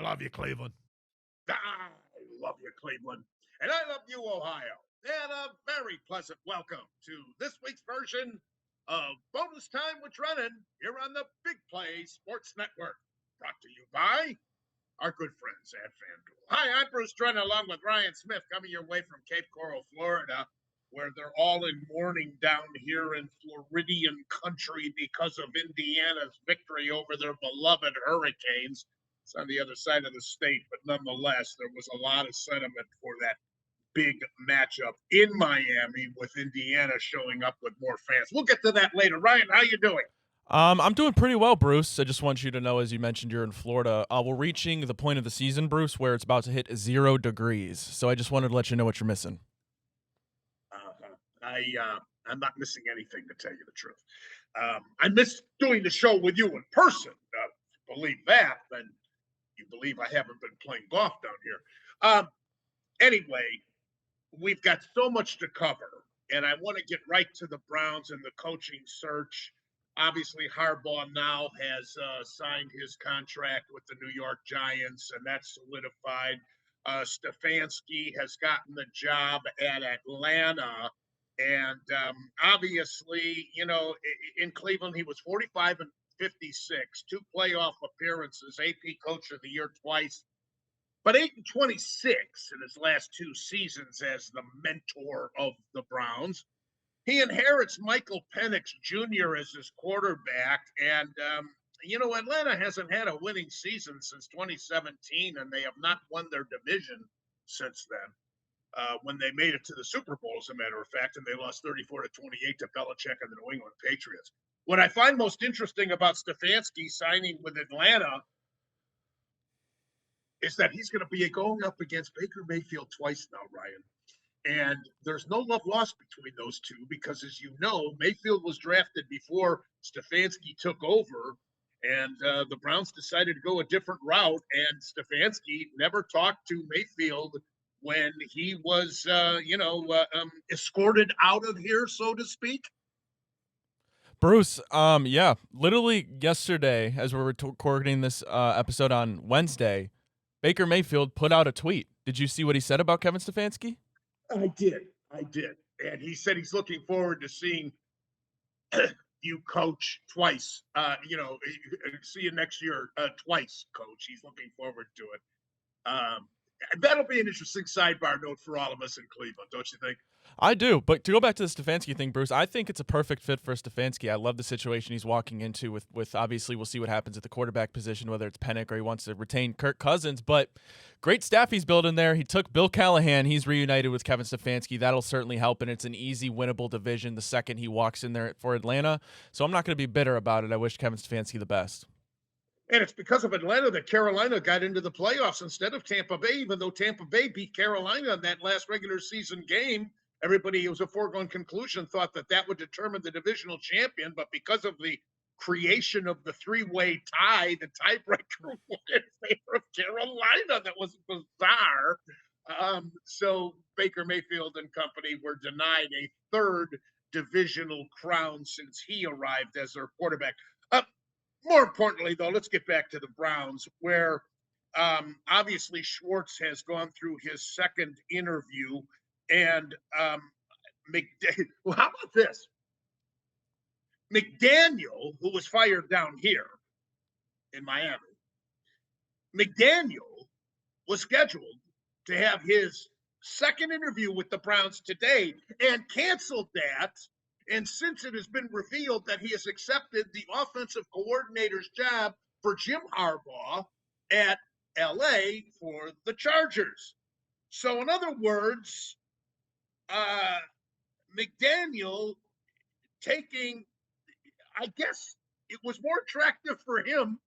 love you, Cleveland. I love you, Cleveland. And I love you, Ohio. And a very pleasant welcome to this week's version of Bonus Time with Drennan here on the Big Play Sports Network. Brought to you by our good friends at FanDuel. Hi, I'm Bruce Drennan along with Ryan Smith coming your way from Cape Coral, Florida, where they're all in mourning down here in Floridian country because of Indiana's victory over their beloved Hurricanes. It's on the other side of the state, but nonetheless, there was a lot of sentiment for that big matchup in Miami with Indiana showing up with more fans. We'll get to that later. Ryan, how you doing? I'm doing pretty well, Bruce. I just want you to know, as you mentioned, you're in Florida. We're reaching the point of the season, Bruce, where it's about to hit 0 degrees. So I just wanted to let you know what you're missing. I'm not missing anything, to tell you the truth. I miss doing the show with you in person. Believe that, then you believe I haven't been playing golf down here. Anyway, we've got so much to cover, and I want to get right to the Browns and the coaching search. Obviously, Harbaugh now has signed his contract with the New York Giants, and that's solidified. Stefanski has gotten the job at Atlanta. And obviously, you know, in Cleveland, he was 45 and 56, 2 playoff appearances, AP Coach of the Year twice, but 8 and 26 in his last 2 seasons as the mentor of the Browns. He inherits Michael Penix Jr. as his quarterback. And, you know, Atlanta hasn't had a winning season since 2017, and they have not won their division since then. When they made it to the Super Bowl, as a matter of fact, and they lost 34-28 to Belichick and the New England Patriots. What I find most interesting about Stefanski signing with Atlanta is that he's going to be going up against Baker Mayfield twice now, Ryan. And there's no love lost between those two because, as you know, Mayfield was drafted before Stefanski took over, and the Browns decided to go a different route, and Stefanski never talked to Mayfield when he was, escorted out of here, so to speak. Bruce, yeah, literally yesterday, as we were recording this episode on Wednesday, Baker Mayfield put out a tweet. Did you see what he said about Kevin Stefanski? I did. And he said he's looking forward to seeing you coach twice. See you next year twice, coach. He's looking forward to it. That'll be an interesting sidebar note for all of us in Cleveland, don't you think? I do, but to go back to the Stefanski thing, Bruce, I think it's a perfect fit for Stefanski. I love the situation he's walking into with obviously we'll see what happens at the quarterback position, whether it's Penix or he wants to retain Kirk Cousins, but great staff he's building there. He took Bill Callahan. He's reunited with Kevin Stefanski. That'll certainly help, and it's an easy, winnable division the second he walks in there for Atlanta, so I'm not going to be bitter about it. I wish Kevin Stefanski the best. And it's because of Atlanta that Carolina got into the playoffs instead of Tampa Bay, even though Tampa Bay beat Carolina in that last regular season game. Everybody, it was a foregone conclusion, thought that would determine the divisional champion. But because of the creation of the 3-way tie, the tiebreaker went in favor of Carolina. That was bizarre. So Baker Mayfield and company were denied a 3rd divisional crown since he arrived as their quarterback. More importantly, though, let's get back to the Browns, where obviously Schwartz has gone through his 2nd interview. And well, how about this? McDaniel, who was fired down here in Miami, McDaniel was scheduled to have his 2nd interview with the Browns today and canceled that. And since it has been revealed that he has accepted the offensive coordinator's job for Jim Harbaugh at LA for the Chargers. So in other words, McDaniel taking, I guess it was more attractive for him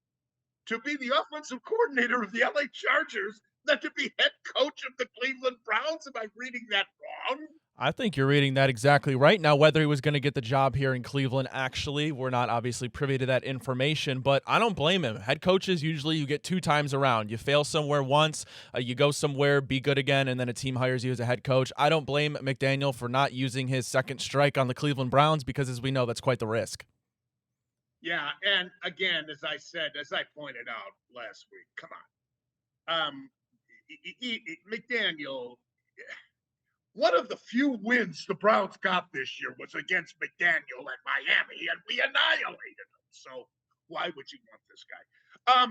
to be the offensive coordinator of the LA Chargers than to be head coach of the Cleveland Browns. Am I reading that wrong? I think you're reading that exactly right. Now, whether he was going to get the job here in Cleveland, actually, we're not obviously privy to that information, but I don't blame him. Head coaches, usually you get 2 times around. You fail somewhere once, you go somewhere, be good again, and then a team hires you as a head coach. I don't blame McDaniel for not using his 2nd strike on the Cleveland Browns because, as we know, that's quite the risk. Yeah, and again, as I pointed out last week, come on. Um, McDaniel, one of the few wins the Browns got this year was against McDaniel at Miami, and we annihilated them. So why would you want this guy?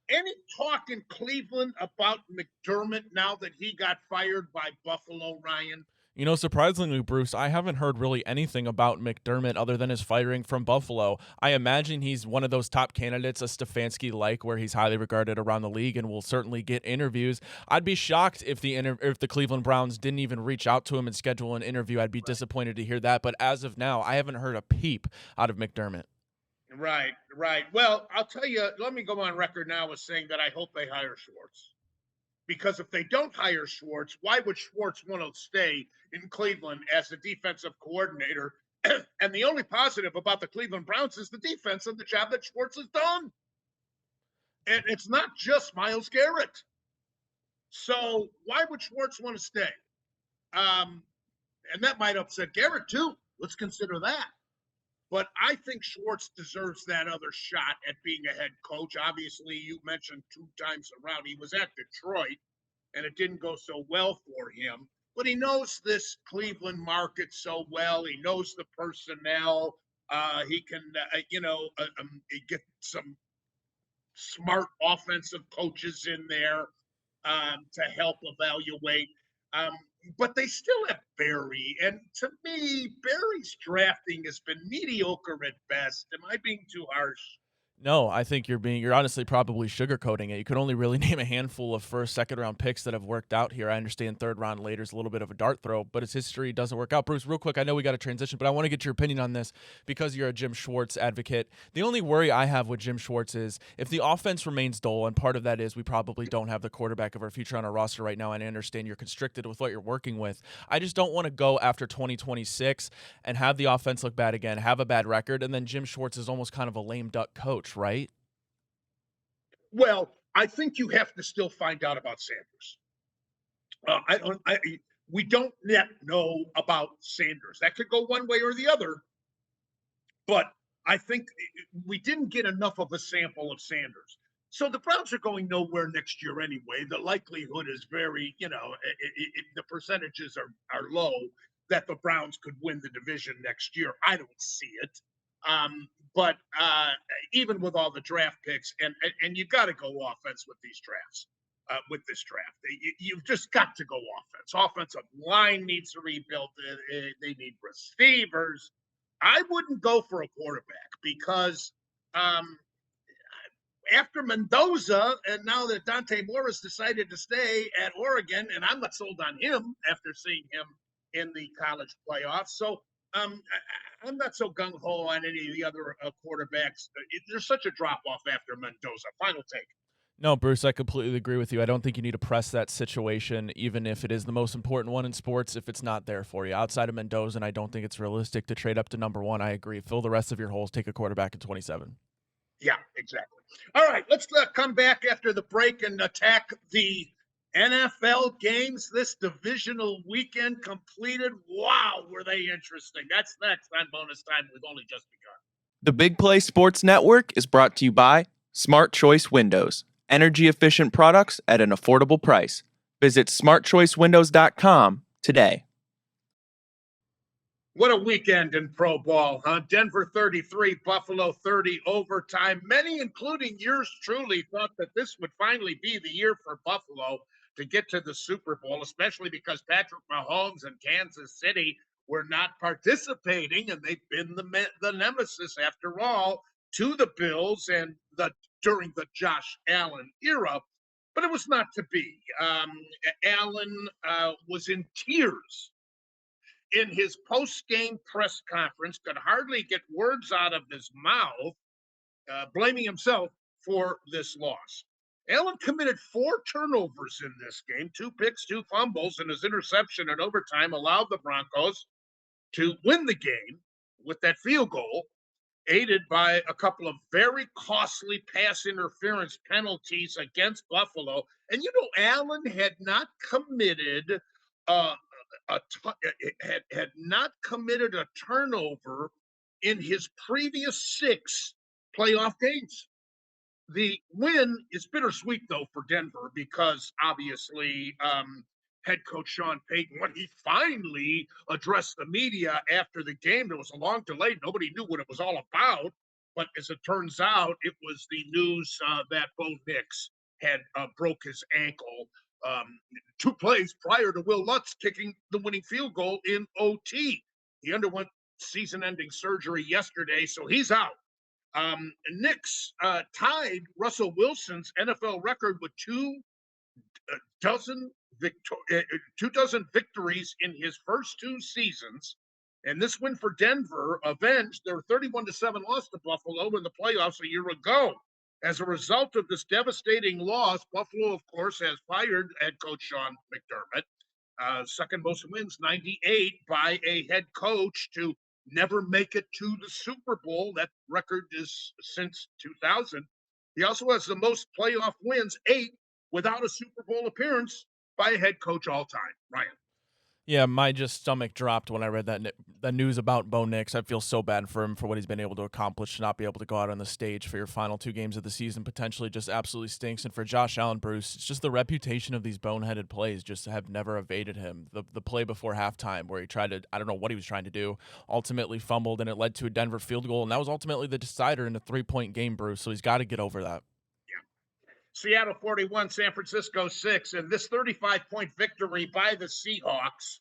Any talk in Cleveland about McDermott now that he got fired by Buffalo, Ryan? You know, surprisingly, Bruce, I haven't heard really anything about McDermott other than his firing from Buffalo. I imagine he's one of those top candidates, a Stefanski like, where he's highly regarded around the league and will certainly get interviews. I'd be shocked if the Cleveland Browns didn't even reach out to him and schedule an interview. I'd be disappointed to hear that. But as of now, I haven't heard a peep out of McDermott. Right, right. Well, I'll tell you, let me go on record now as saying that I hope they hire Schwartz. Because if they don't hire Schwartz, why would Schwartz want to stay in Cleveland as the defensive coordinator? And the only positive about the Cleveland Browns is the defense and the job that Schwartz has done. And it's not just Myles Garrett. So why would Schwartz want to stay? And that might upset Garrett too. Let's consider that. But I think Schwartz deserves that other shot at being a head coach. Obviously, you mentioned 2 times around. He was at Detroit, and it didn't go so well for him. But he knows this Cleveland market so well. He knows the personnel. He can, get some smart offensive coaches in there to help evaluate. Um, but they still have Barry. And to me, Barry's drafting has been mediocre at best. Am I being too harsh? No, I think you're honestly probably sugarcoating it. You could only really name a handful of first, second round picks that have worked out here. I understand third round later is a little bit of a dart throw, but his history doesn't work out. Bruce, real quick, I know we got to transition, but I want to get your opinion on this because you're a Jim Schwartz advocate. The only worry I have with Jim Schwartz is if the offense remains dull, and part of that is we probably don't have the quarterback of our future on our roster right now, and I understand you're constricted with what you're working with. I just don't want to go after 2026 and have the offense look bad again, have a bad record, and then Jim Schwartz is almost kind of a lame duck coach, right? Well, I think you have to still find out about Sanders. We don't yet know about Sanders. That could go one way or the other, but I think we didn't get enough of a sample of Sanders. So the Browns are going nowhere next year anyway. The likelihood is very, the percentages are low that the Browns could win the division next year. I don't see it. But even with all the draft picks, and you got to go offense with these drafts. With this draft, you've just got to go offense. Offensive line needs to rebuild. They need receivers. I wouldn't go for a quarterback because after Mendoza, and now that Dante Moore has decided to stay at Oregon, and I'm not sold on him after seeing him in the college playoffs. So I'm not so gung ho on any of the other quarterbacks. There's such a drop off after Mendoza. Final take. No, Bruce, I completely agree with you. I don't think you need to press that situation, even if it is the most important one in sports, if it's not there for you. Outside of Mendoza, and I don't think it's realistic to trade up to number one. I agree. Fill the rest of your holes. Take a quarterback in 27. Yeah, exactly. All right, let's come back after the break and attack the NFL games. This divisional weekend completed. Wow, were they interesting. That's next on Bonus Time. We've only just begun. The Big Play Sports Network is brought to you by Smart Choice Windows. Energy efficient products at an affordable price. Visit smartchoicewindows.com today. What a weekend in pro ball, huh? Denver 33, Buffalo 30 overtime. Many, including yours truly, thought that this would finally be the year for Buffalo to get to the Super Bowl, especially because Patrick Mahomes and Kansas City were not participating, and they've been the nemesis, after all, to the Bills and during the Josh Allen era. But it was not to be. Allen was in tears in his post-game press conference, could hardly get words out of his mouth, blaming himself for this loss. Allen committed 4 turnovers in this game, 2 picks, 2 fumbles, and his interception in overtime allowed the Broncos to win the game with that field goal, aided by a couple of very costly pass interference penalties against Buffalo. And Allen had not committed had not committed a turnover in his previous 6 playoff games. The win is bittersweet, though, for Denver because obviously head coach Sean Payton, when he finally addressed the media after the game, there was a long delay. Nobody knew what it was all about. But as it turns out, it was the news that Bo Nix had broke his ankle 2 plays prior to Will Lutz kicking the winning field goal in OT. He underwent season-ending surgery yesterday, so he's out. Nix tied Russell Wilson's NFL record with dozen 2 dozen victories in his first 2 seasons. And this win for Denver avenged their 31-7 loss to Buffalo in the playoffs a year ago. As a result of this devastating loss, Buffalo, of course, has fired head coach Sean McDermott. Second most wins, 98, by a head coach to never make it to the Super Bowl. That record is since 2000. He also has the most playoff wins, 8, without a Super Bowl appearance by a head coach all time. Ryan. Yeah, my just stomach dropped when I read that news about Bo Nix. I feel so bad for him for what he's been able to accomplish. To not be able to go out on the stage for your final 2 games of the season potentially just absolutely stinks. And for Josh Allen, Bruce, it's just the reputation of these boneheaded plays just have never evaded him. The play before halftime where he tried to, I don't know what he was trying to do, ultimately fumbled, and it led to a Denver field goal, and that was ultimately the decider in a 3-point game, Bruce. So he's got to get over that. Seattle 41, San Francisco 6, and this 35-point victory by the Seahawks,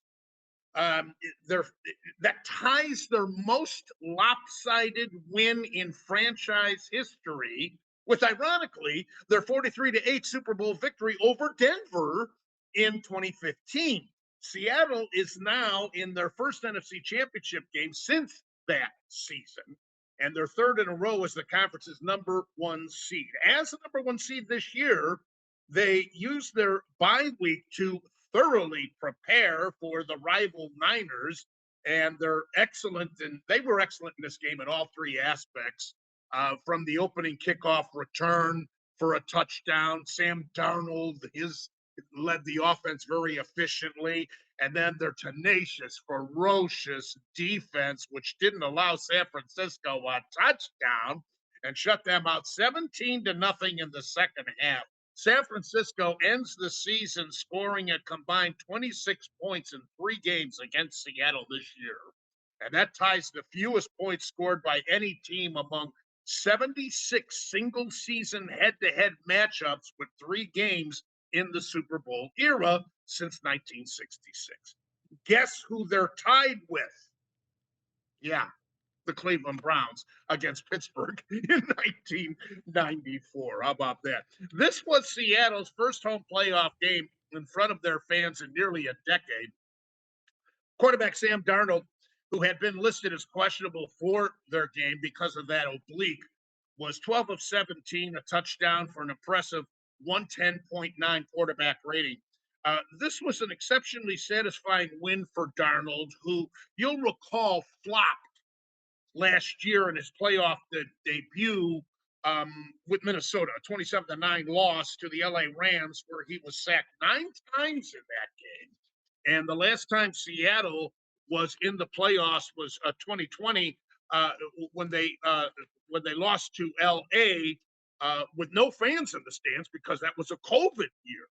that ties their most lopsided win in franchise history with, ironically, their 43-8 Super Bowl victory over Denver in 2015. Seattle is now in their first NFC Championship game since that season, and they're third in a row as the conference's #1 seed. As the #1 seed this year, they used their bye week to thoroughly prepare for the rival Niners, and they're excellent, and they were excellent in this game in all 3 aspects. From the opening kickoff return for a touchdown, Sam Darnold led the offense very efficiently, and then their tenacious, ferocious defense, which didn't allow San Francisco a touchdown and shut them out 17-0 in the second half. San Francisco ends the season scoring a combined 26 points in 3 games against Seattle this year. And that ties the fewest points scored by any team among 76 single-season head-to-head matchups with 3 games in the Super Bowl era since 1966. Guess who they're tied with? Yeah, the Cleveland Browns against Pittsburgh in 1994. How about that? This was Seattle's first home playoff game in front of their fans in nearly a decade. Quarterback Sam Darnold, who had been listed as questionable for their game because of that oblique, was 12 of 17, a touchdown for an impressive 110.9 quarterback rating. This was an exceptionally satisfying win for Darnold, who you'll recall flopped last year in his playoff debut with Minnesota, a 27-9 loss to the LA Rams, where he was sacked 9 times in that game. And the last time Seattle was in the playoffs was 2020 when they lost to LA with no fans in the stands because that was a COVID year.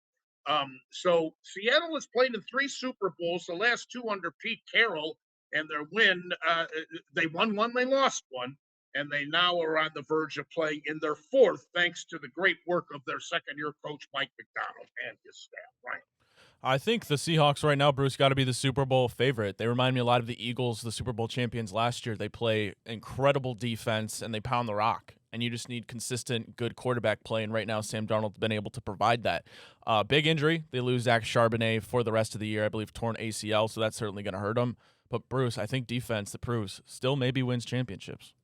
So Seattle has played in 3 Super Bowls, the last 2 under Pete Carroll, and their win, they won 1, they lost 1, and they now are on the verge of playing in their 4th, thanks to the great work of their second-year coach, Mike McDonald, and his staff. Right. I think the Seahawks right now, Bruce, got to be the Super Bowl favorite. They remind me a lot of the Eagles, the Super Bowl champions last year. They play incredible defense, and they pound the rock. And you just need consistent, good quarterback play. And right now, Sam Darnold's been able to provide that. Big injury. They lose Zach Charbonnet for the rest of the year. I believe torn ACL, so that's certainly going to hurt them. But, Bruce, I think defense that proves still maybe wins championships.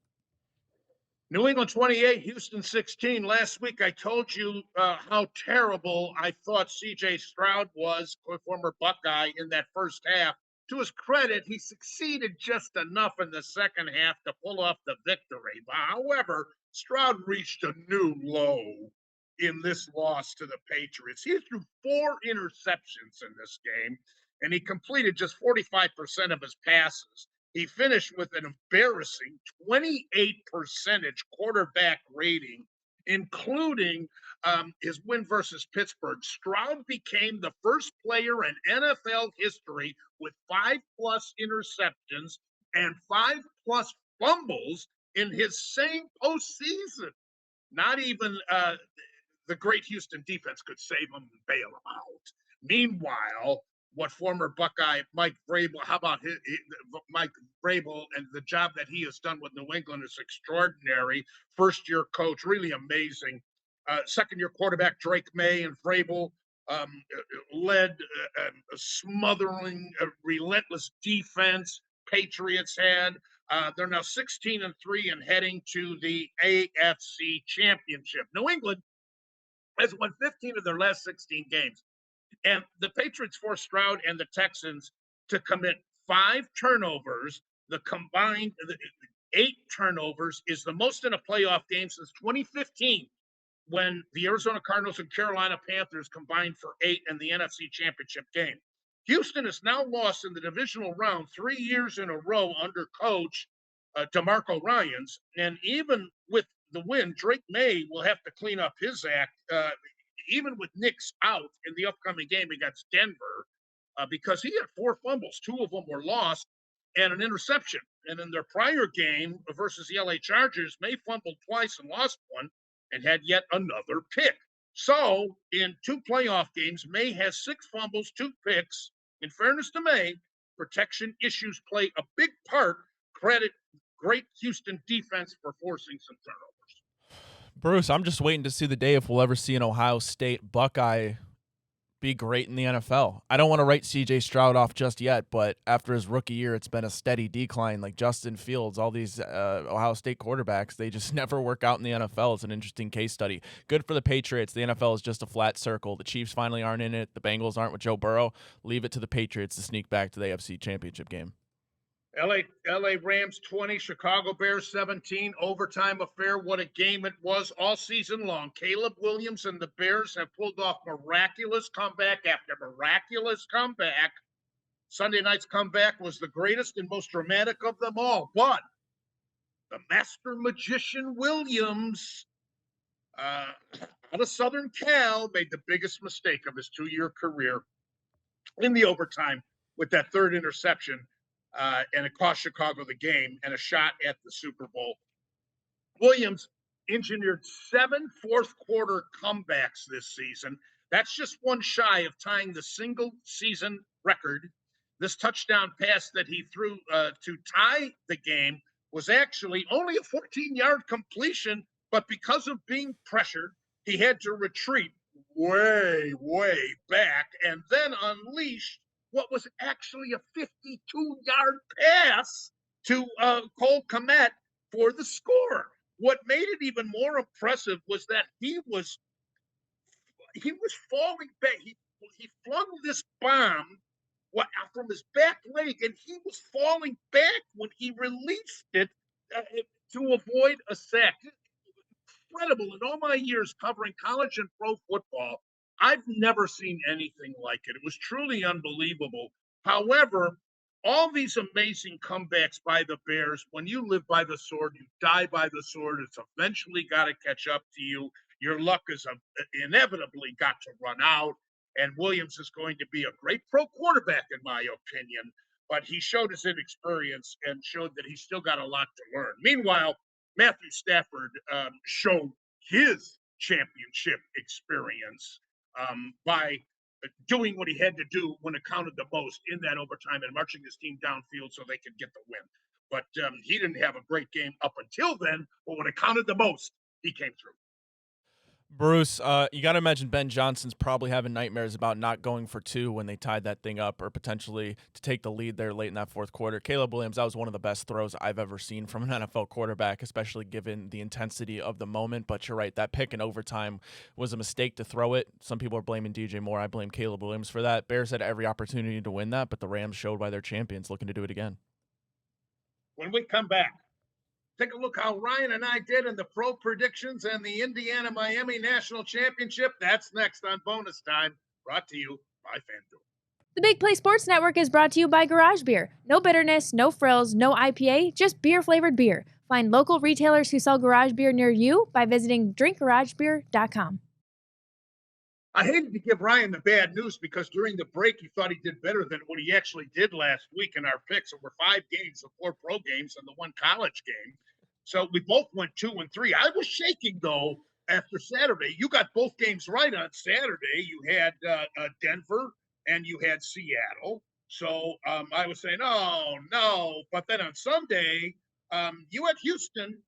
New England 28, Houston 16. Last week I told you how terrible I thought C.J. Stroud was, former Buckeye, in that first half. To his credit, he succeeded just enough in the second half to pull off the victory. However, Stroud reached a new low in this loss to the Patriots. He threw 4 interceptions in this game, and he completed just 45% of his passes. He finished with an embarrassing 28% quarterback rating including his win versus Pittsburgh. Stroud became the first player in NFL history with 5+ interceptions and 5+ fumbles in his same postseason. Not even the great Houston defense could save him and bail him out. Meanwhile, what former Buckeye Mike Vrabel, how about Mike Vrabel and the job that he has done with New England is extraordinary. First-year coach, really amazing. Second-year quarterback Drake May and Vrabel led a smothering, relentless defense Patriots had. They're now 16-3 and heading to the AFC Championship. New England has won 15 of their last 16 games. And the Patriots forced Stroud and the Texans to commit 5 turnovers. The combined 8 turnovers is the most in a playoff game since 2015, when the Arizona Cardinals and Carolina Panthers combined for 8 in the NFC Championship game. Houston has now lost in the divisional round 3 years in a row under coach DeMarco Ryans. And even with the win, Drake May will have to clean up his act, even with Nick's out in the upcoming game against Denver, because he had 4 fumbles. 2 of them were lost and an interception. And in their prior game versus the LA Chargers, May fumbled twice and lost one and had yet another pick. So in 2 playoff games, May has 6 fumbles, 2 picks. In fairness to May, protection issues play a big part. Credit great Houston defense for forcing some turnovers. Bruce, I'm just waiting to see the day if we'll ever see an Ohio State Buckeye be great in the NFL. I don't want to write CJ Stroud off just yet, but after his rookie year, it's been a steady decline. Like Justin Fields, all these Ohio State quarterbacks, they just never work out in the NFL. It's an interesting case study. Good for the Patriots. The NFL is just a flat circle. The Chiefs finally aren't in it. The Bengals aren't with Joe Burrow. Leave it to the Patriots to sneak back to the AFC Championship game. LA Rams 20, Chicago Bears 17, overtime affair. What a game it was all season long. Caleb Williams and the Bears have pulled off miraculous comeback after miraculous comeback. Sunday night's comeback was the greatest and most dramatic of them all. But the master magician Williams, out of Southern Cal, made the biggest mistake of his 2-year career in the overtime with that 3rd interception. And it cost Chicago the game and a shot at the Super Bowl. Williams engineered 7 fourth-quarter comebacks this season. That's just one shy of tying the single-season record. This touchdown pass that he threw to tie the game was actually only a 14-yard completion, but because of being pressured, he had to retreat way, way back and then unleash what was actually a 52-yard pass to Cole Kmet for the score. What made it even more impressive was that he was falling back. He flung this bomb from his back leg, and he was falling back when he released it to avoid a sack. Incredible. In all my years covering college and pro football, I've never seen anything like it. It was truly unbelievable. However, all these amazing comebacks by the Bears, when you live by the sword, you die by the sword. It's eventually got to catch up to you. Your luck is inevitably got to run out. And Williams is going to be a great pro quarterback, in my opinion. But he showed his inexperience and showed that he's still got a lot to learn. Meanwhile, Matthew Stafford showed his championship experience by doing what he had to do when it counted the most in that overtime and marching his team downfield so they could get the win. But he didn't have a great game up until then, but when it counted the most, he came through. Bruce, you got to imagine Ben Johnson's probably having nightmares about not going for 2 when they tied that thing up, or potentially to take the lead there late in that 4th quarter. Caleb Williams, that was one of the best throws I've ever seen from an NFL quarterback, especially given the intensity of the moment. But you're right, that pick in overtime was a mistake to throw it. Some people are blaming DJ Moore. I blame Caleb Williams for that. Bears had every opportunity to win that, but the Rams showed why they're champions, looking to do it again. When we come back, take a look how Ryan and I did in the pro predictions and the Indiana-Miami National Championship. That's next on Bonus Time, brought to you by FanDuel. The Big Play Sports Network is brought to you by Garage Beer. No bitterness, no frills, no IPA, just beer-flavored beer. Find local retailers who sell garage beer near you by visiting drinkgaragebeer.com. I hated to give Ryan the bad news because during the break, he thought he did better than what he actually did last week in our picks. There were 5 games, the 4 pro games, and the 1 college game. So we both went 2-3. I was shaking, though, after Saturday. You got both games right on Saturday. You had Denver and you had Seattle. So I was saying, oh, no. But then on Sunday, you had Houston.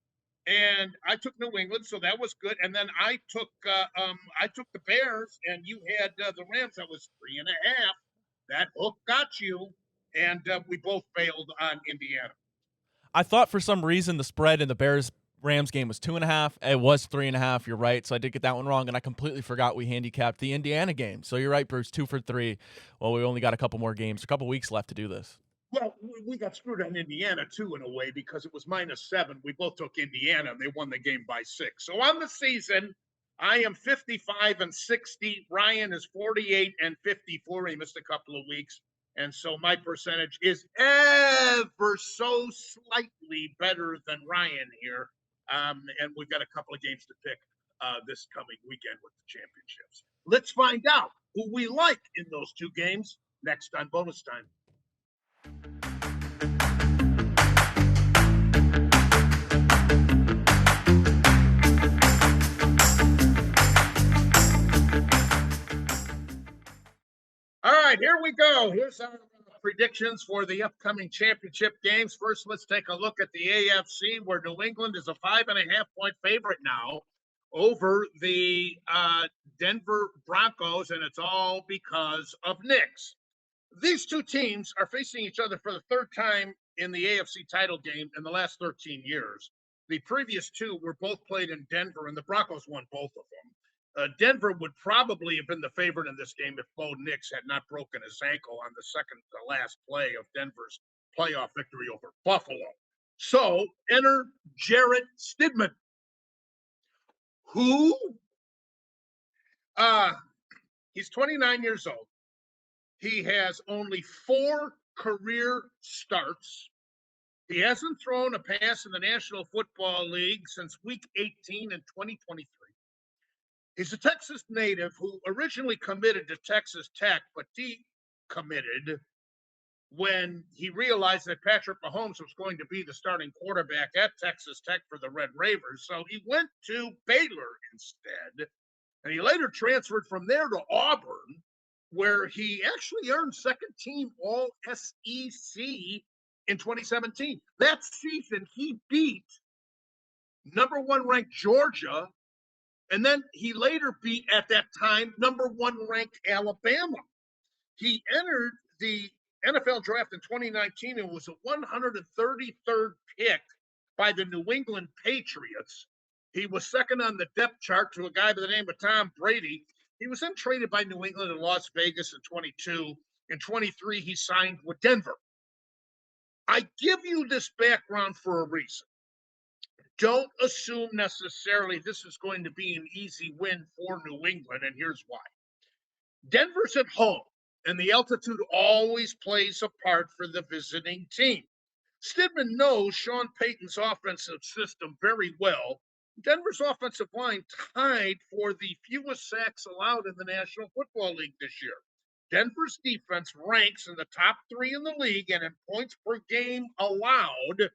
And I took New England, so that was good. And then I took the Bears, and you had the Rams. That was 3.5. That hook got you, and we both failed on Indiana. I thought for some reason the spread in the Bears-Rams game was 2.5. It was 3.5. You're right, so I did get that one wrong, and I completely forgot we handicapped the Indiana game. So you're right, Bruce, 2 for 3. Well, we only got a couple more games, a couple weeks left to do this. Well, we got screwed on Indiana, too, in a way, because it was -7. We both took Indiana, and they won the game by 6. So on the season, I am 55-60. Ryan is 48-54. He missed a couple of weeks. And so my percentage is ever so slightly better than Ryan here. And we've got a couple of games to pick this coming weekend with the championships. Let's find out who we like in those 2 games next on Bonus Time. All right, here we go. Here's our predictions for the upcoming championship games. First, let's take a look at the AFC, where New England is a 5.5-point favorite now over the Denver Broncos, and it's all because of Knicks. These 2 teams are facing each other for the 3rd time in the AFC title game in the last 13 years. The previous 2 were both played in Denver, and the Broncos won both of them. Denver would probably have been the favorite in this game if Bo Nix had not broken his ankle on the second to last play of Denver's playoff victory over Buffalo. So enter Jarrett Stidham. Who? He's 29 years old. He has only 4 career starts. He hasn't thrown a pass in the National Football League since Week 18 in 2023. He's a Texas native who originally committed to Texas Tech, but decommitted when he realized that Patrick Mahomes was going to be the starting quarterback at Texas Tech for the Red Raiders. So he went to Baylor instead, and he later transferred from there to Auburn, where he actually earned second-team All-SEC in 2017. That season, he beat number 1 ranked Georgia. And then he later beat, at that time, number 1 ranked Alabama. He entered the NFL draft in 2019 and was a 133rd pick by the New England Patriots. He was second on the depth chart to a guy by the name of Tom Brady. He was then traded by New England and Las Vegas in 22. In 23, he signed with Denver. I give you this background for a reason. Don't assume necessarily this is going to be an easy win for New England, and here's why. Denver's at home, and the altitude always plays a part for the visiting team. Stidham knows Sean Payton's offensive system very well. Denver's offensive line tied for the fewest sacks allowed in the National Football League this year. Denver's defense ranks in the top 3 in the league and in points per game allowed.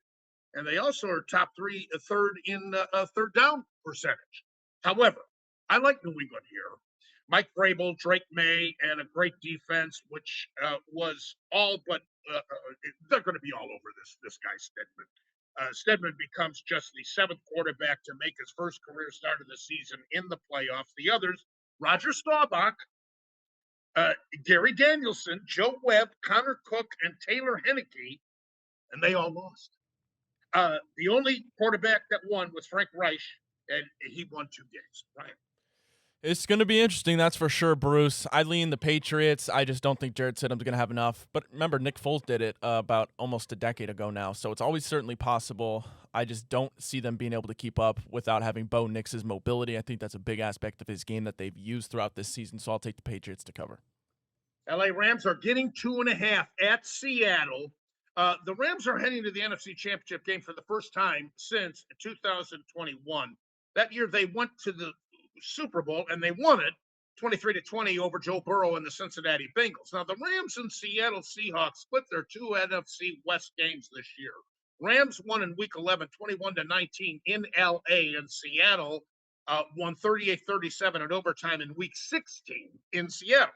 And they also are top 3rd in third down percentage. However, I like New England here. Mike Vrabel, Drake May, and a great defense, which was all but they're going to be all over this guy, Stidham. Stidham becomes just the 7th quarterback to make his first career start of the season in the playoffs. The others, Roger Staubach, Gary Danielson, Joe Webb, Connor Cook, and Taylor Henneke, and they all lost. The only quarterback that won was Frank Reich, and he won 2 games. Right? It's going to be interesting, that's for sure, Bruce. I lean the Patriots. I just don't think Jarrett Stidham's going to have enough. But remember, Nick Foles did it about almost a decade ago now, so it's always certainly possible. I just don't see them being able to keep up without having Bo Nix's mobility. I think that's a big aspect of his game that they've used throughout this season, so I'll take the Patriots to cover. LA Rams are getting 2.5 at Seattle. The Rams are heading to the NFC Championship game for the first time since 2021. That year, they went to the Super Bowl and they won it 23-20 over Joe Burrow and the Cincinnati Bengals. Now, the Rams and Seattle Seahawks split their two NFC West games this year. Rams won in Week 11, 21-19 in LA, and Seattle won 38-37 in overtime in Week 16 in Seattle.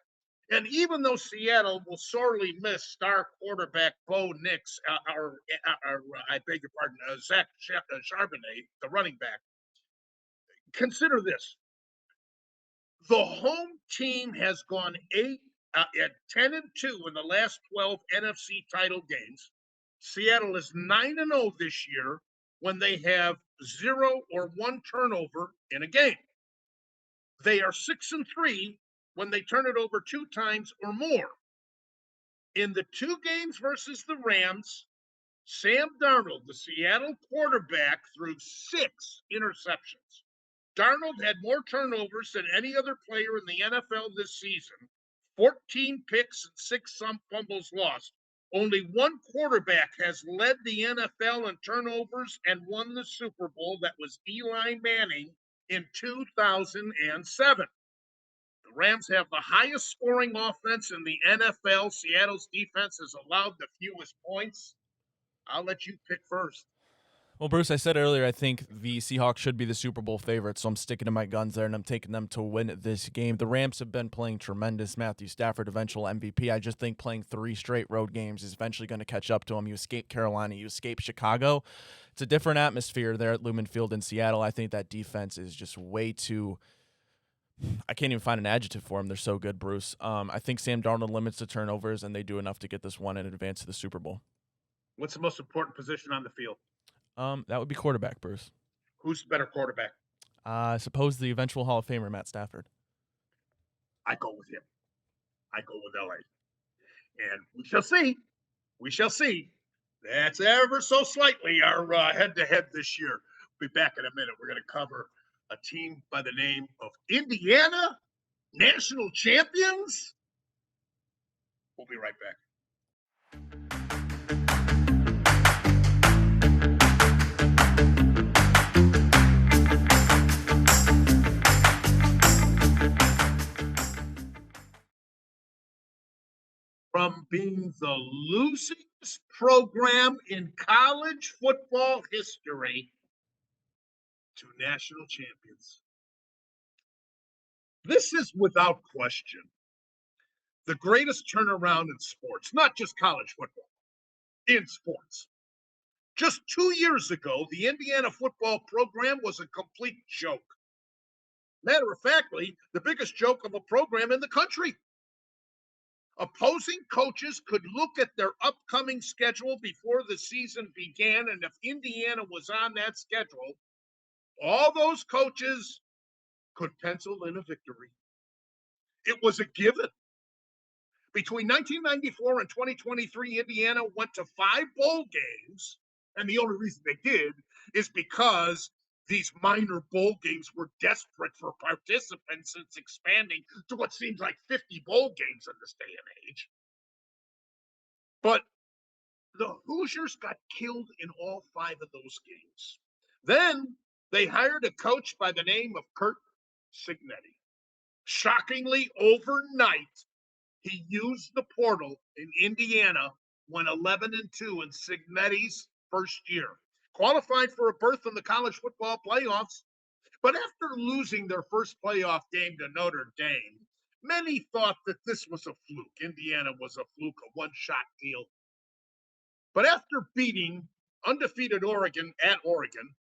And even though Seattle will sorely miss star quarterback Bo Nix, I beg your pardon, Zach Charbonnet, the running back, consider this. The home team has gone 10-2 in the last 12 NFC title games. Seattle is 9-0 this year when they have 0 or 1 turnover in a game. They are 6-3 when they turn it over 2 times or more. In the 2 games versus the Rams, Sam Darnold, the Seattle quarterback, threw 6 interceptions. Darnold had more turnovers than any other player in the NFL this season, 14 picks and 6 fumbles lost. Only one quarterback has led the NFL in turnovers and won the Super Bowl. That was Eli Manning in 2007. The Rams have the highest scoring offense in the NFL. Seattle's defense has allowed the fewest points. I'll let you pick first. Well, Bruce, I said earlier I think the Seahawks should be the Super Bowl favorites, so I'm sticking to my guns there, and I'm taking them to win this game. The Rams have been playing tremendous. Matthew Stafford, eventual MVP. I just think playing 3 straight road games is eventually going to catch up to them. You escape Carolina, you escape Chicago. It's a different atmosphere there at Lumen Field in Seattle. I think that defense is just way too – I can't even find an adjective for them. They're so good, Bruce. I think Sam Darnold limits the turnovers, and they do enough to get this one in advance to the Super Bowl. What's the most important position on the field? That would be quarterback, Bruce. Who's the better quarterback? I suppose the eventual Hall of Famer, Matt Stafford. I go with him. I go with LA. And we shall see. We shall see. That's ever so slightly our head-to-head this year. We'll be back in a minute. We're going to cover a team by the name of Indiana National Champions. We'll be right back. From being the losingest program in college football history to national champions. This is without question the greatest turnaround in sports, not just college football, in sports. Just 2 years ago, the Indiana football program was a complete joke. Matter of factly, the biggest joke of a program in the country. Opposing coaches could look at their upcoming schedule before the season began, and if Indiana was on that schedule, all those coaches could pencil in a victory. It was a given. Between 1994 and 2023, Indiana went to 5 bowl games, and the only reason they did is because these minor bowl games were desperate for participants since expanding to what seems like 50 bowl games in this day and age. But the Hoosiers got killed in all 5 of those games. Then they hired a coach by the name of Curt Cignetti. Shockingly, overnight, he used the portal in Indiana, went 11-2 in Cignetti's first year. Qualified for a berth in the college football playoffs, but after losing their first playoff game to Notre Dame, many thought that this was a fluke. Indiana was a fluke, a one-shot deal. But after beating undefeated Oregon at Oregon,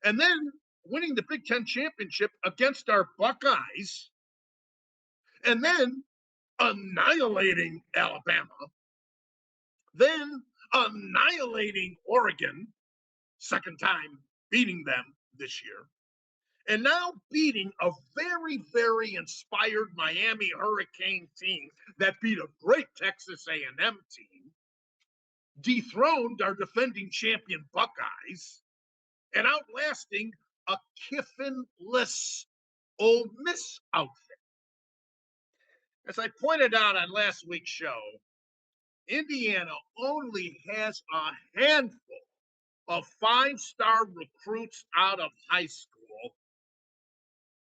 and then winning the Big Ten championship against our Buckeyes, and then annihilating Alabama, then annihilating Oregon, second time beating them this year, and now beating a very, very inspired Miami Hurricane team that beat a great Texas A&M team, dethroned our defending champion Buckeyes, and outlasting a Kiffin-less Ole Miss outfit. As I pointed out on last week's show, Indiana only has a handful of 5-star recruits out of high school,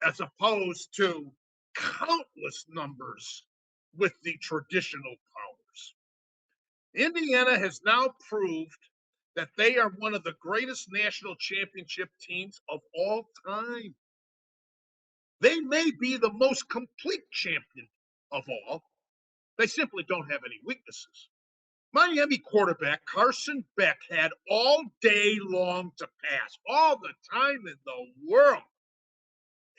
as opposed to countless numbers with the traditional powers. Indiana has now proved that they are one of the greatest national championship teams of all time. They may be the most complete champion of all. They simply don't have any weaknesses. Miami quarterback Carson Beck had all day long to pass, all the time in the world.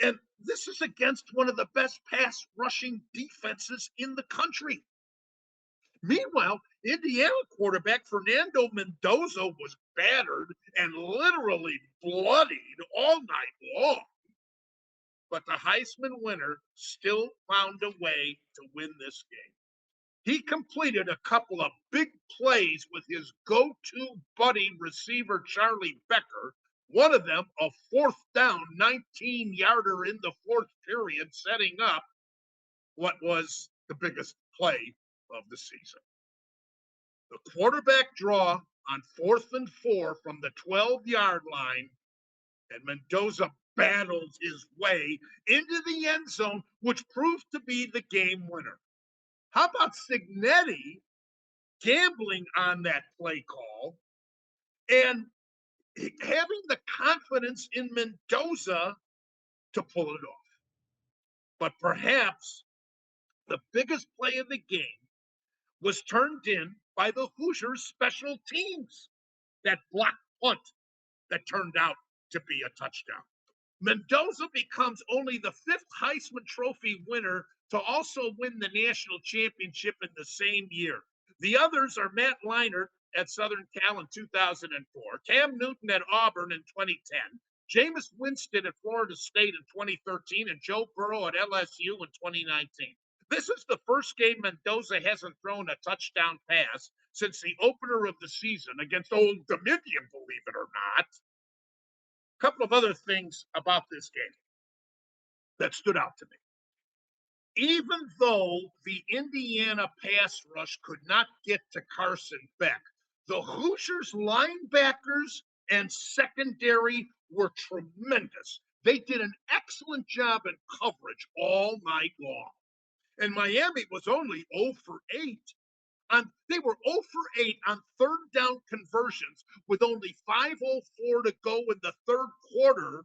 And this is against one of the best pass rushing defenses in the country. Meanwhile, Indiana quarterback Fernando Mendoza was battered and literally bloodied all night long. But the Heisman winner still found a way to win this game. He completed a couple of big plays with his go-to buddy receiver, Charlie Becker. One of them, a 4th down 19-yarder in the 4th period, setting up what was the biggest play of the season. The quarterback draw on 4th and 4 from the 12-yard line, and Mendoza battled his way into the end zone, which proved to be the game winner. How about Cignetti gambling on that play call and having the confidence in Mendoza to pull it off? But perhaps the biggest play of the game was turned in by the Hoosiers special teams. That block punt that turned out to be a touchdown. Mendoza becomes only the 5th Heisman Trophy winner to also win the national championship in the same year. The others are Matt Leinart at Southern Cal in 2004, Cam Newton at Auburn in 2010, Jameis Winston at Florida State in 2013, and Joe Burrow at LSU in 2019. This is the first game Mendoza hasn't thrown a touchdown pass since the opener of the season against Old Dominion, believe it or not. A couple of other things about this game that stood out to me. Even though the Indiana pass rush could not get to Carson Beck, the Hoosiers linebackers and secondary were tremendous. They did an excellent job in coverage all night long. And Miami was only 0 for 8. They were 0 for 8 on 3rd down conversions with only 5:04 to go in the 3rd quarter.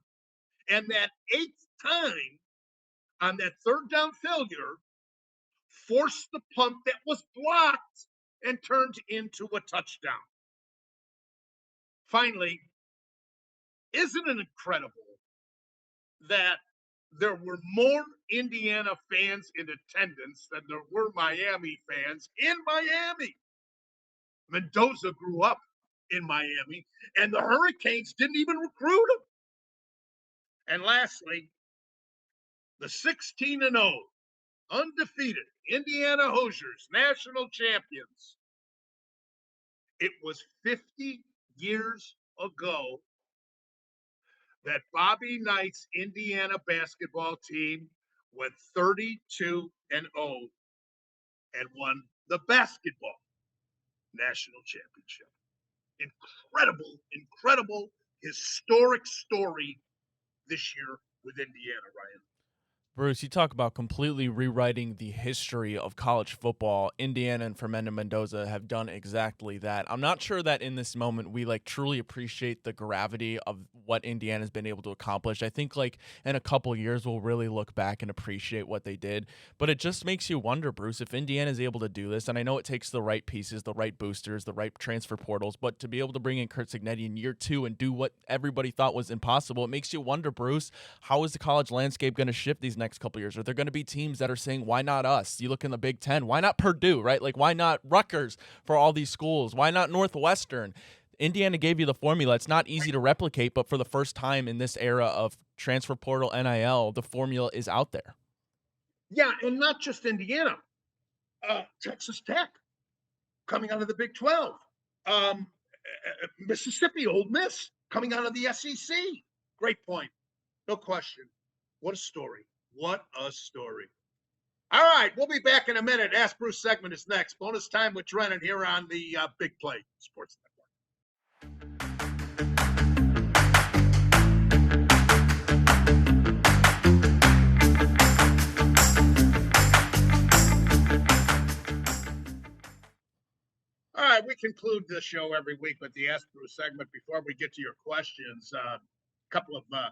And that 8th time on that 3rd down failure forced the punt that was blocked and turned into a touchdown. Finally, isn't it incredible that there were more Indiana fans in attendance than there were Miami fans in Miami? Mendoza grew up in Miami, and the Hurricanes didn't even recruit him. And lastly, the 16-0 undefeated Indiana Hoosiers, national champions. It was 50 years ago that Bobby Knight's Indiana basketball team went 32-0 and won the basketball national championship. Incredible, historic story this year with Indiana, Ryan. Bruce, you talk about completely rewriting the history of college football. Indiana and Fernando Mendoza have done exactly that. I'm not sure that in this moment we truly appreciate the gravity of what Indiana's been able to accomplish. I think in a couple years we'll really look back and appreciate what they did. But it just makes you wonder, Bruce, if Indiana is able to do this, and I know it takes the right pieces, the right boosters, the right transfer portals, but to be able to bring in Curt Cignetti in year 2 and do what everybody thought was impossible, it makes you wonder, Bruce, how is the college landscape going to shift these next couple years? Are there going to be teams that are saying, why not us? You look in the Big Ten, why not Purdue, right? Why not Rutgers for all these schools? Why not Northwestern? Indiana gave you the formula. It's not easy to replicate, but for the first time in this era of transfer portal NIL, the formula is out there. Yeah, and not just Indiana. Texas Tech coming out of the Big 12. Mississippi, Ole Miss coming out of the SEC. Great point. No question. What a story. What a story. All right, we'll be back in a minute. Ask Bruce segment is next. Bonus time with Drennan here on the Big Play Sports Network. All right, we conclude this show every week with the Ask Bruce segment. Before we get to your questions, a couple of notes.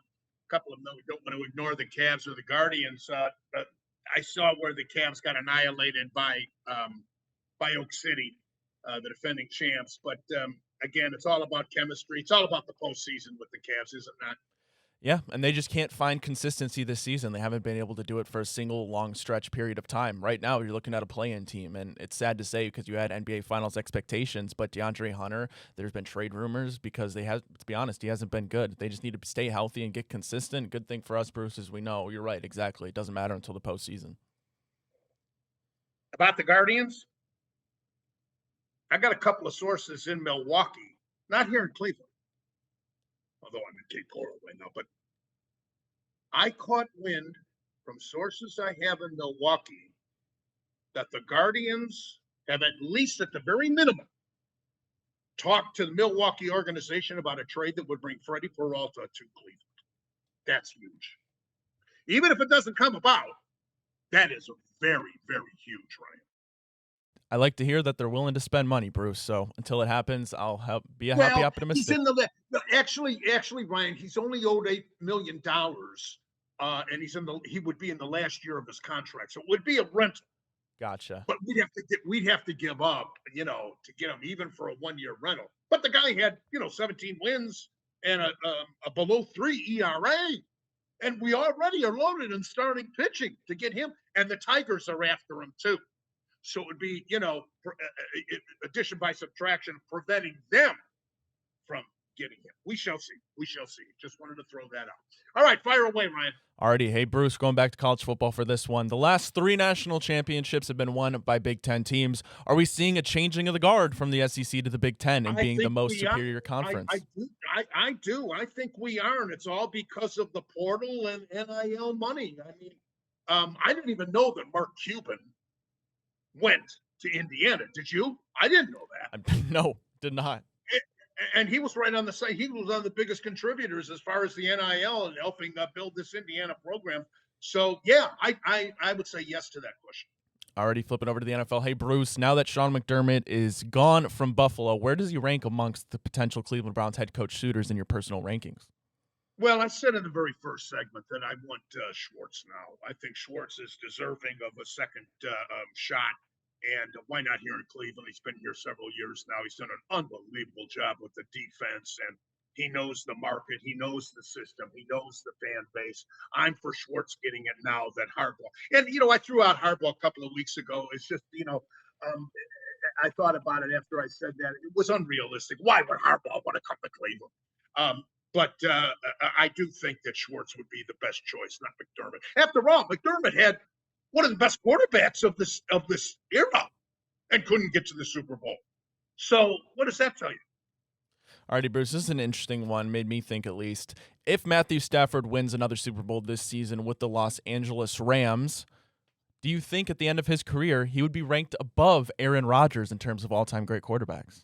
We don't want to ignore the Cavs or the Guardians. I saw where the Cavs got annihilated by Oak City, the defending champs. But again, it's all about chemistry. It's all about the postseason with the Cavs, is it not? Yeah, and they just can't find consistency this season. They haven't been able to do it for a single long stretch period of time. Right now, you're looking at a play-in team, and it's sad to say because you had NBA Finals expectations, but DeAndre Hunter, there's been trade rumors because to be honest, he hasn't been good. They just need to stay healthy and get consistent. Good thing for us, Bruce, is we know. You're right, exactly. It doesn't matter until the postseason. About the Guardians, I got a couple of sources in Milwaukee, not here in Cleveland, although I'm in Cape Coral right now, but I caught wind from sources I have in Milwaukee that the Guardians have, at least at the very minimum, talked to the Milwaukee organization about a trade that would bring Freddie Peralta to Cleveland. That's huge. Even if it doesn't come about, that is a very, very huge, Ryan. I like to hear that they're willing to spend money, Bruce. So until it happens, I'll be a happy optimistic. He's in the actually, Ryan, he's only owed $8 million, and he would be in the last year of his contract, so it would be a rental. Gotcha. But we'd have to give up, to get him even for a 1-year rental. But the guy had 17 wins and a below 3 ERA, and we already are loaded in starting pitching to get him, and the Tigers are after him too. So it would be, addition by subtraction, preventing them from getting him. We shall see. Just wanted to throw that out. All right, fire away, Ryan. Alrighty. Hey, Bruce, going back to college football for this one. The last 3 national championships have been won by Big Ten teams. Are we seeing a changing of the guard from the SEC to the Big Ten and being the most superior conference? I do. I think we are, and it's all because of the portal and NIL money. I mean, I didn't even know that Mark Cuban went to Indiana. Did you? I didn't know that. No, did not. And he was right on the side. He was one of the biggest contributors as far as the NIL and helping build this Indiana program. So, yeah, I would say yes to that question. Already flipping over to the NFL. Hey, Bruce, now that Sean McDermott is gone from Buffalo, where does he rank amongst the potential Cleveland Browns head coach suitors in your personal rankings? Well, I said in the very first segment that I want Schwartz now. I think Schwartz is deserving of a second shot. And why not here in Cleveland? He's been here several years now. He's done an unbelievable job with the defense, and he knows the market. He knows the system. He knows the fan base. I'm for Schwartz getting it now that Harbaugh. And, I threw out Harbaugh a couple of weeks ago. It's just, I thought about it after I said that. It was unrealistic. Why would Harbaugh want to come to Cleveland? But I do think that Schwartz would be the best choice, not McDermott. After all, McDermott had one of the best quarterbacks of this era and couldn't get to the Super Bowl. So what does that tell you? Alrighty, Bruce, this is an interesting one, made me think at least. If Matthew Stafford wins another Super Bowl this season with the Los Angeles Rams, do you think at the end of his career he would be ranked above Aaron Rodgers in terms of all-time great quarterbacks?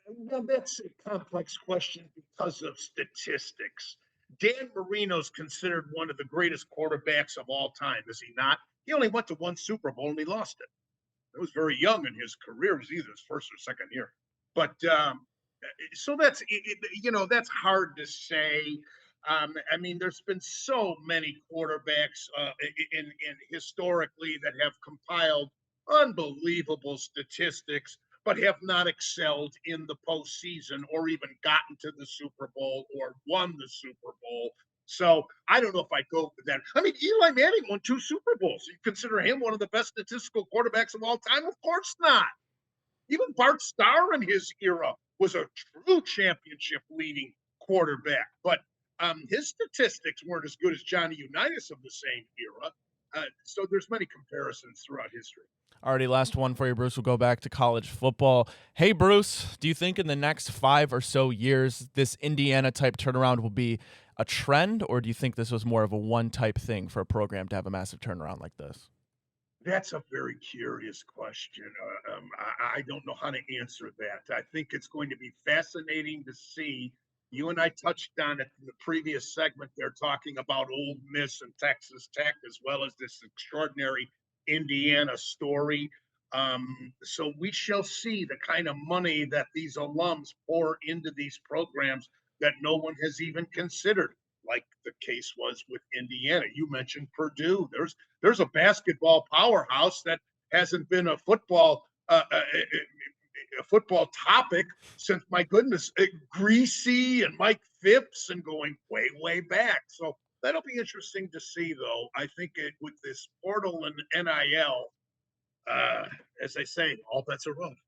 Well, that's a complex question because of statistics. Dan Marino's considered one of the greatest quarterbacks of all time, is he not? He only went to 1 Super Bowl and he lost it. He was very young in his career. It was either his first or second year. But so that's hard to say. I mean, there's been so many quarterbacks in historically that have compiled unbelievable statistiks, but have not excelled in the postseason or even gotten to the Super Bowl or won the Super Bowl. So I don't know if I go with that. I mean, Eli Manning won 2 Super Bowls. You consider him one of the best statistical quarterbacks of all time? Of course not. Even Bart Starr in his era was a true championship-leading quarterback. But his statistics weren't as good as Johnny Unitas of the same era. So there's many comparisons throughout history. Alrighty, last one for you, Bruce. We'll go back to college football. Hey, Bruce, do you think in the next 5 or so years this Indiana-type turnaround will be a trend, or do you think this was more of a one-type thing for a program to have a massive turnaround like this? That's a very curious question. I don't know how to answer that. I think it's going to be fascinating to see. You and I touched on it in the previous segment. They're talking about Ole Miss and Texas Tech, as well as this extraordinary Indiana story. So we shall see the kind of money that these alums pour into these programs that no one has even considered, like the case was with Indiana. You mentioned Purdue. There's a basketball powerhouse that hasn't been a football topic since, my goodness, Greasy and Mike Phipps, and going way back. So that'll be interesting to see, though. I think with this portal and NIL, as they say, all bets are off.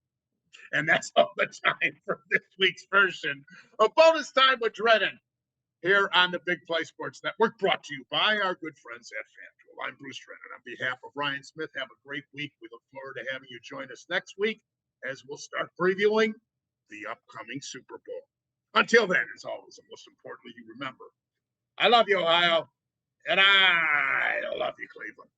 And that's all the time for this week's version of Bonus Time with Drennan here on the Big Play Sports Network, brought to you by our good friends at FanDuel. I'm Bruce Drennan. On behalf of Ryan Smith, have a great week. We look forward to having you join us next week as we'll start previewing the upcoming Super Bowl. Until then, as always, and most importantly, you remember, I love you, Ohio, and I love you, Cleveland.